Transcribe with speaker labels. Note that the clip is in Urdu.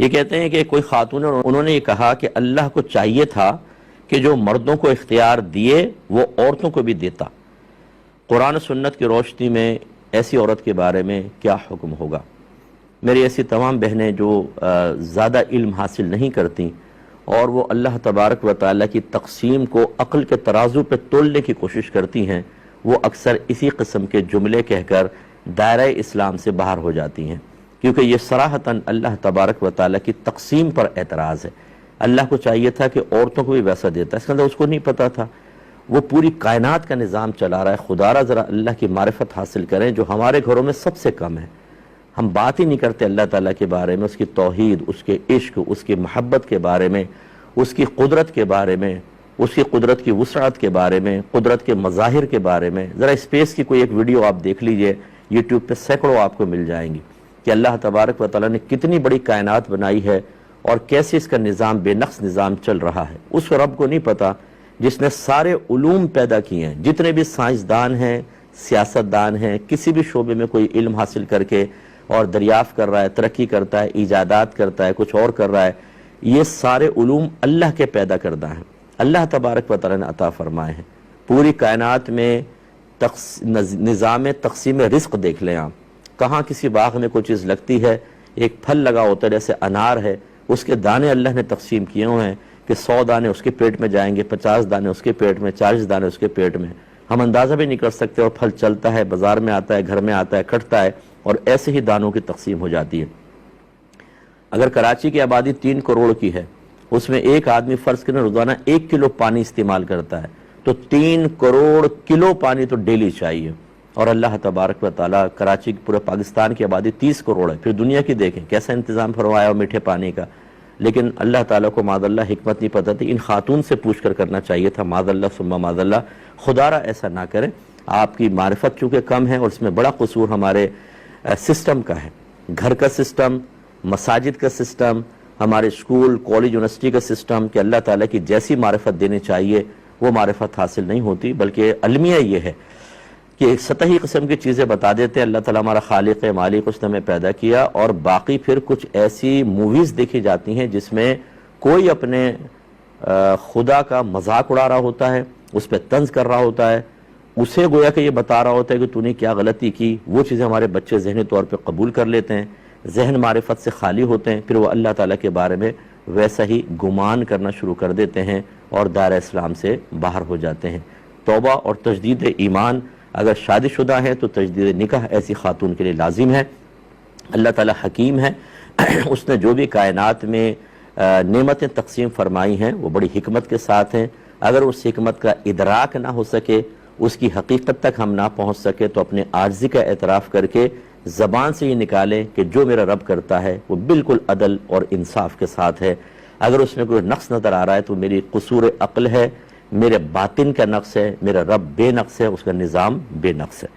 Speaker 1: یہ کہتے ہیں کہ کوئی خاتون ہے، انہوں نے یہ کہا کہ اللہ کو چاہیے تھا کہ جو مردوں کو اختیار دیے وہ عورتوں کو بھی دیتا، قرآن و سنت کی روشنی میں ایسی عورت کے بارے میں کیا حکم ہوگا؟ میری ایسی تمام بہنیں جو زیادہ علم حاصل نہیں کرتیں اور وہ اللہ تبارک و تعالیٰ کی تقسیم کو عقل کے ترازو پہ تولنے کی کوشش کرتی ہیں، وہ اکثر اسی قسم کے جملے کہہ کر دائرہ اسلام سے باہر ہو جاتی ہیں، کیونکہ یہ صراحتاً اللہ تبارک و تعالیٰ کی تقسیم پر اعتراض ہے۔ اللہ کو چاہیے تھا کہ عورتوں کو بھی ویسا دیتا، اس کے اندر اس کو نہیں پتا تھا، وہ پوری کائنات کا نظام چلا رہا ہے۔ خدا را ذرا اللہ کی معرفت حاصل کریں جو ہمارے گھروں میں سب سے کم ہے۔ ہم بات ہی نہیں کرتے اللہ تعالیٰ کے بارے میں، اس کی توحید، اس کے عشق، اس کی محبت کے بارے میں، اس کی قدرت کے بارے میں، اس کی قدرت کی وسعت کے بارے میں، قدرت کے مظاہر کے بارے میں۔ ذرا اسپیس کی کوئی ایک ویڈیو آپ دیکھ لیجئے، یوٹیوب پہ سینکڑوں آپ کو مل جائیں گی کہ اللہ تبارک و تعالیٰ نے کتنی بڑی کائنات بنائی ہے اور کیسے اس کا نظام بے نقص نظام چل رہا ہے۔ اس رب کو نہیں پتا جس نے سارے علوم پیدا کیے ہیں، جتنے بھی سائنسدان ہیں، سیاستدان ہیں، کسی بھی شعبے میں کوئی علم حاصل کر کے اور دریافت کر رہا ہے، ترقی کرتا ہے، ایجادات کرتا ہے، کچھ اور کر رہا ہے، یہ سارے علوم اللہ کے پیدا کردہ ہیں، اللہ تبارک و تعالیٰ نے عطا فرمائے ہیں۔ پوری کائنات میں نظام تقسیم رزق دیکھ لیں آپ، کہاں کسی باغ میں کوئی چیز لگتی ہے، ایک پھل لگا ہوتا ہے جیسے انار ہے، اس کے دانے اللہ نے تقسیم کیے ہوئے ہیں کہ 100 دانے اس کے پیٹ میں جائیں گے، 50 دانے اس کے پیٹ میں، 40 دانے اس کے پیٹ میں، ہم اندازہ بھی نہیں کر سکتے، اور پھل چلتا ہے، بازار میں آتا ہے، گھر میں آتا ہے، کٹتا ہے، اور ایسے ہی دانوں کی تقسیم ہو جاتی ہے۔ اگر کراچی کی آبادی 3 کروڑ کی ہے، اس میں ایک آدمی فرض کریں روزانہ 1 کلو پانی استعمال کرتا ہے، تو 3 کروڑ کلو پانی تو ڈیلی چاہیے، اور اللہ تبارک و تعالیٰ کراچی پورے پاکستان کی آبادی 30 کروڑ ہے، پھر دنیا کی دیکھیں کیسا انتظام فرمایا اور میٹھے پانی کا۔ لیکن اللہ تعالیٰ کو معاذ اللہ حکمت نہیں پتہ تھی، ان خاتون سے پوچھ کر کرنا چاہیے تھا، معاذ اللہ ثم معاذ اللہ، خدا را ایسا نہ کریں۔ آپ کی معرفت چونکہ کم ہے، اور اس میں بڑا قصور ہمارے سسٹم کا ہے، گھر کا سسٹم، مساجد کا سسٹم، ہمارے اسکول، کالج، یونیورسٹی کا سسٹم، کہ اللہ تعالیٰ کی جیسی معرفت دینی چاہیے وہ معرفت حاصل نہیں ہوتی، بلکہ المیہ یہ ہے کہ ایک سطحی قسم کی چیزیں بتا دیتے ہیں۔ اللہ تعالیٰ ہمارا خالق ہے، مالک، اس نے ہمیں پیدا کیا، اور باقی پھر کچھ ایسی موویز دیکھی جاتی ہیں جس میں کوئی اپنے خدا کا مذاق اڑا رہا ہوتا ہے، اس پہ طنز کر رہا ہوتا ہے، اسے گویا کہ یہ بتا رہا ہوتا ہے کہ تو نے کیا غلطی کی۔ وہ چیزیں ہمارے بچے ذہنی طور پہ قبول کر لیتے ہیں، ذہن معرفت سے خالی ہوتے ہیں، پھر وہ اللہ تعالیٰ کے بارے میں ویسا ہی گمان کرنا شروع کر دیتے ہیں اور دائرہ اسلام سے باہر ہو جاتے ہیں۔ توبہ اور تجدید ایمان، اگر شادی شدہ ہے تو تجدید نکاح ایسی خاتون کے لیے لازم ہے۔ اللہ تعالیٰ حکیم ہے، اس نے جو بھی کائنات میں نعمتیں تقسیم فرمائی ہیں وہ بڑی حکمت کے ساتھ ہیں۔ اگر اس حکمت کا ادراک نہ ہو سکے، اس کی حقیقت تک ہم نہ پہنچ سکے، تو اپنے عاجزی کا اعتراف کر کے زبان سے یہ نکالیں کہ جو میرا رب کرتا ہے وہ بالکل عدل اور انصاف کے ساتھ ہے۔ اگر اس میں کوئی نقص نظر آ رہا ہے تو میری قصور عقل ہے، میرے باطن کا نقص ہے، میرا رب بے نقص ہے، اس کا نظام بے نقص ہے۔